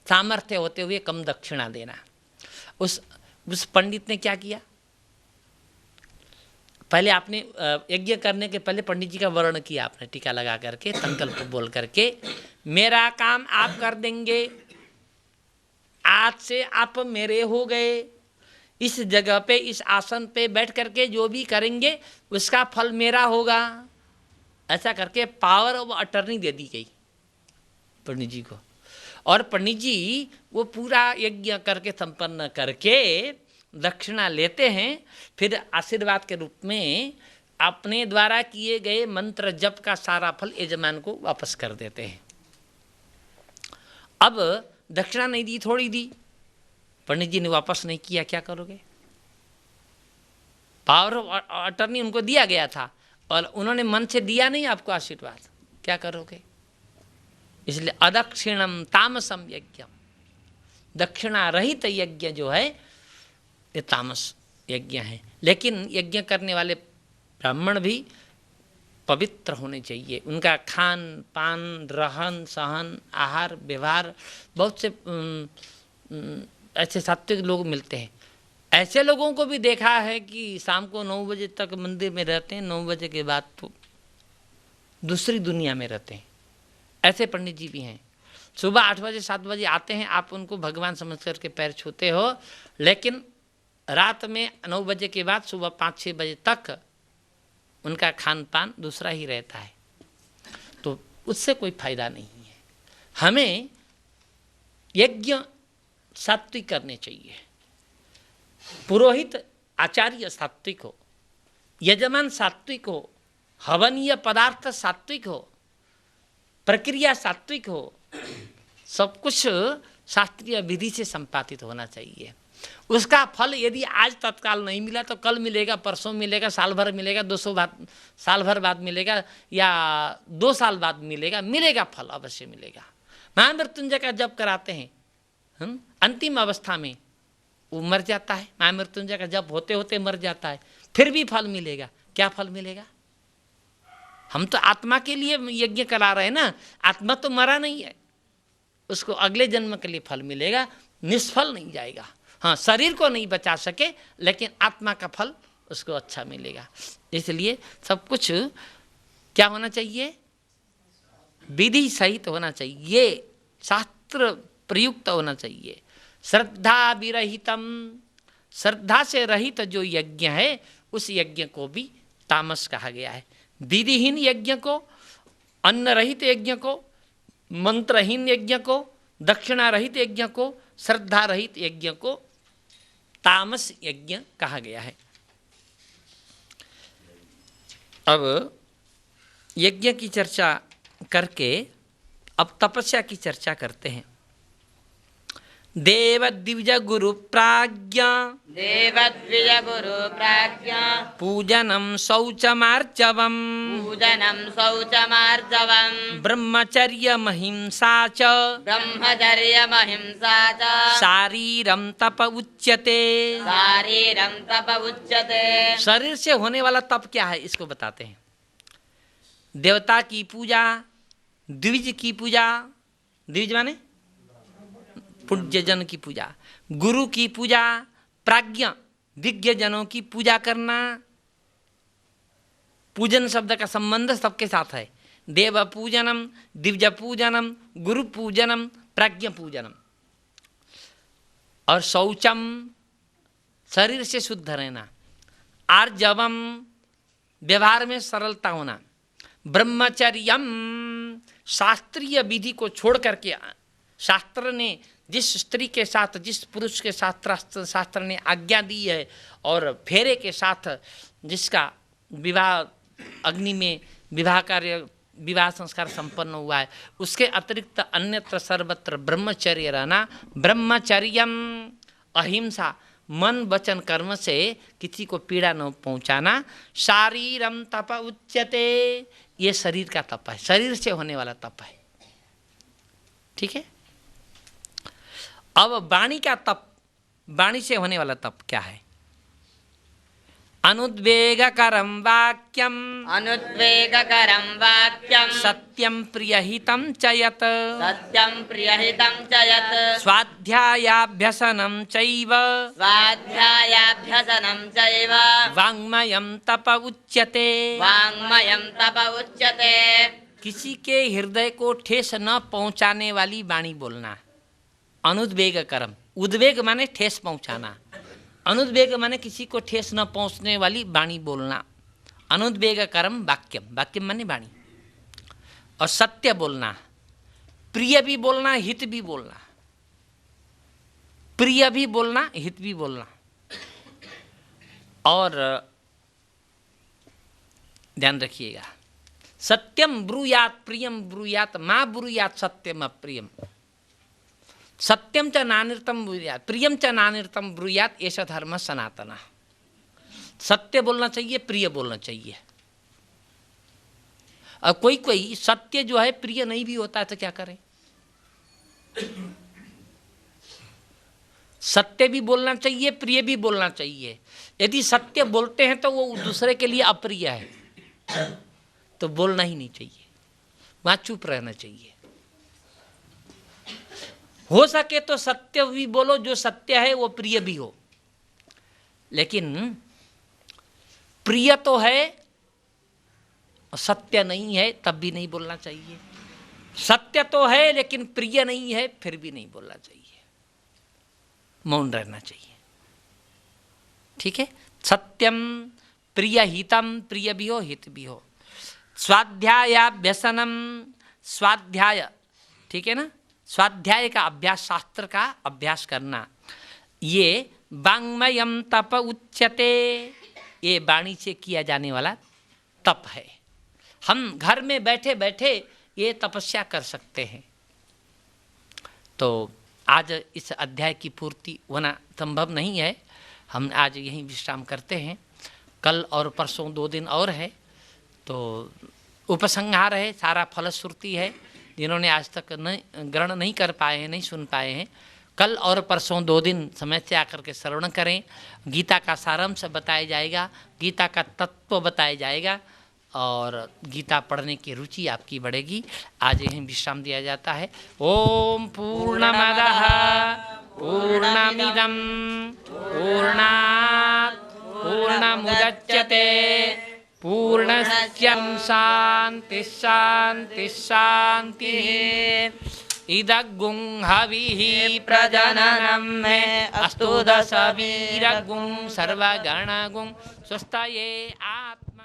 सामर्थ्य होते हुए कम दक्षिणा देना। उस पंडित ने क्या किया, पहले आपने यज्ञ करने के पहले पंडित जी का वर्ण किया, आपने टीका लगा करके संकल्प बोल करके, मेरा काम आप कर देंगे, आज से आप मेरे हो गए, इस जगह पे इस आसन पे बैठ करके जो भी करेंगे उसका फल मेरा होगा। ऐसा करके पावर ऑफ अटर्नी दे दी गई पंडित जी को। और पंडित जी वो पूरा यज्ञ करके संपन्न करके दक्षिणा लेते हैं, फिर आशीर्वाद के रूप में अपने द्वारा किए गए मंत्र जप का सारा फल यजमान को वापस कर देते हैं। अब दक्षिणा नहीं दी, थोड़ी दी, पंडित जी ने वापस नहीं किया, क्या करोगे? पावर ऑफ अटर्नी उनको दिया गया था और उन्होंने मन से दिया नहीं आपको आशीर्वाद, क्या करोगे? इसलिए अदक्षिणम तामसम यज्ञम, दक्षिणा रहित यज्ञ जो है ये तामस यज्ञ है। लेकिन यज्ञ करने वाले ब्राह्मण भी पवित्र होने चाहिए, उनका खान पान रहन सहन आहार व्यवहार, बहुत से ऐसे सात्विक लोग मिलते हैं। ऐसे लोगों को भी देखा है कि शाम को 9 बजे तक मंदिर में रहते हैं, 9 बजे के बाद तो दूसरी दुनिया में रहते हैं। ऐसे पंडित जी भी हैं, सुबह 8 बजे 7 बजे आते हैं, आप उनको भगवान समझ करके पैर छूते हो, लेकिन रात में 9 बजे के बाद सुबह 5-6 बजे तक उनका खान पान दूसरा ही रहता है, तो उससे कोई फायदा नहीं है। हमें यज्ञ सात्विक करने चाहिए, पुरोहित आचार्य सात्विक हो, यजमान सात्विक हो, हवनीय पदार्थ सात्विक हो, प्रक्रिया सात्विक हो, सब कुछ शास्त्रीय विधि से संपादित होना चाहिए। उसका फल यदि आज तत्काल नहीं मिला तो कल मिलेगा, परसों मिलेगा, साल भर मिलेगा, 200 साल भर बाद मिलेगा या 2 साल बाद मिलेगा, मिलेगा फल अवश्य मिलेगा। महामृत्युंजय का जप कराते हैं, अंतिम अवस्था में वो मर जाता है, महामृत्युंजय का जप होते होते मर जाता है, फिर भी फल मिलेगा। क्या फल मिलेगा? हम तो आत्मा के लिए यज्ञ करा रहे हैं ना, आत्मा तो मरा नहीं है, उसको अगले जन्म के लिए फल मिलेगा, निष्फल नहीं जाएगा। हाँ, शरीर को नहीं बचा सके लेकिन आत्मा का फल उसको अच्छा मिलेगा। इसलिए सब कुछ क्या होना चाहिए? विधि सहित होना चाहिए, शास्त्र प्रयुक्त होना चाहिए। श्रद्धा विरहितम, श्रद्धा से रहित जो यज्ञ है उस यज्ञ को भी तामस कहा गया है। विधिहीन यज्ञ को, अन्न रहित यज्ञ को, मंत्रहीन यज्ञ को, दक्षिणा रहित यज्ञ को, श्रद्धा रहित यज्ञ को तामस यज्ञ कहा गया है। अब यज्ञ की चर्चा करके अब तपस्या की चर्चा करते हैं। देवद्विज गुरु प्राज्ञा, देवद्विज गुरु प्राज्ञा, पूजनम शौचमार्जवम, पूजनं शौचमार्जवम्, ब्रह्मचर्य महिंसा च, ब्रह्मचर्यमहिंसा च, शारीरम तप उच्यते। शारीरं तप उच्यते। शरीर से होने वाला तप क्या है इसको बताते हैं। देवता की पूजा, द्विज की पूजा, द्विज माने पूज्य जन की पूजा, गुरु की पूजा, प्राज्ञ दिग्गज जनों की पूजा करना। पूजन शब्द का संबंध सबके साथ है। देव पूजनम, दिव्य पूजनम, गुरु पूजनम, प्राज्ञ पूजनम। और शौचम शरीर से शुद्ध रहना, आर्जवम व्यवहार में सरलता होना, ब्रह्मचर्यम शास्त्रीय विधि को छोड़ करके, शास्त्र ने जिस स्त्री के साथ, जिस पुरुष के साथ शास्त्र ने आज्ञा दी है और फेरे के साथ जिसका विवाह अग्नि में विवाह कार्य, विवाह संस्कार संपन्न हुआ है, उसके अतिरिक्त अन्यत्र सर्वत्र ब्रह्मचर्य रहना। ब्रह्मचर्यम अहिंसा, मन वचन कर्म से किसी को पीड़ा न पहुंचाना। शारीरम तप उच्यते, ये शरीर का तप है, शरीर से होने वाला तप है। ठीक है। अब वाणी का तप, वाणी से होने वाला तप क्या है? अनुद्वेगकरं वाक्यम अनुद्वेगकरं वाक्यं सत्यं प्रियहितं च यत् सत्यं प्रियहितं च यत् स्वाध्यायाभ्यसनं चैव स्वाध्यायाभ्यसनं चैव वाङ्मयं तप उच्यते। वाङ्मयं तप उच्यते। किसी के हृदय को ठेस न पहुंचाने वाली वाणी बोलना। अनुद्वेगकरम, उद्वेग माने ठेस पहुंचाना, अनुद्वेग माने किसी को ठेस न पहुंचने वाली वाणी बोलना। अनुद्वेगकरम वाक्यम, वाक्यम माने वाणी। और सत्य बोलना, प्रिय भी बोलना, हित भी बोलना। प्रिय भी बोलना, हित भी बोलना। और ध्यान रखिएगा, सत्यम ब्रूयात प्रियम ब्रूयात मा ब्रूयात सत्यम अप्रियम। सत्यम च नानिर्तम ब्रूयात प्रियम च नानिर्तम ब्रूयात ऐसा धर्म सनातना। सत्य बोलना चाहिए, प्रिय बोलना चाहिए। और कोई कोई सत्य जो है प्रिय नहीं भी होता है तो क्या करें? सत्य भी बोलना चाहिए, प्रिय भी बोलना चाहिए। यदि सत्य बोलते हैं तो वो दूसरे के लिए अप्रिय है तो बोलना ही नहीं चाहिए, वहां चुप रहना चाहिए। हो सके तो सत्य भी बोलो, जो सत्य है वो प्रिय भी हो। लेकिन प्रिय तो है सत्य नहीं है तब भी नहीं बोलना चाहिए। सत्य तो है लेकिन प्रिय नहीं है फिर भी नहीं बोलना चाहिए, मौन रहना चाहिए। ठीक है, सत्यम प्रिय हितम, प्रिय भी हो हित भी हो। स्वाध्यायाभ्यसनम, स्वाध्याय, ठीक है ना, स्वाध्याय का अभ्यास, शास्त्र का अभ्यास करना। ये वाङ्मयम तप उच्यते, ये वाणी से किया जाने वाला तप है। हम घर में बैठे बैठे ये तपस्या कर सकते हैं। तो आज इस अध्याय की पूर्ति होना संभव नहीं है, हम आज यहीं विश्राम करते हैं। कल और परसों 2 दिन और है, तो उपसंहार है, सारा फलश्रुति है। जिन्होंने आज तक ग्रहण नहीं कर पाए हैं, नहीं सुन पाए हैं, कल और परसों 2 दिन समय से आकर के श्रवण करें। गीता का सारांश बताया जाएगा, गीता का तत्व बताया जाएगा और गीता पढ़ने की रुचि आपकी बढ़ेगी। आज यहीं विश्राम दिया जाता है। ओम पूर्णमदः पूर्णमिदं पूर्णात् पूर्णमुदच्यते पूर्णस्य शान्ति शान्ति शान्तिः। इदगुं हविः प्रजननं मे अस्तु दशवीरगुं सर्वगणगुं स्वस्तये आत्मा।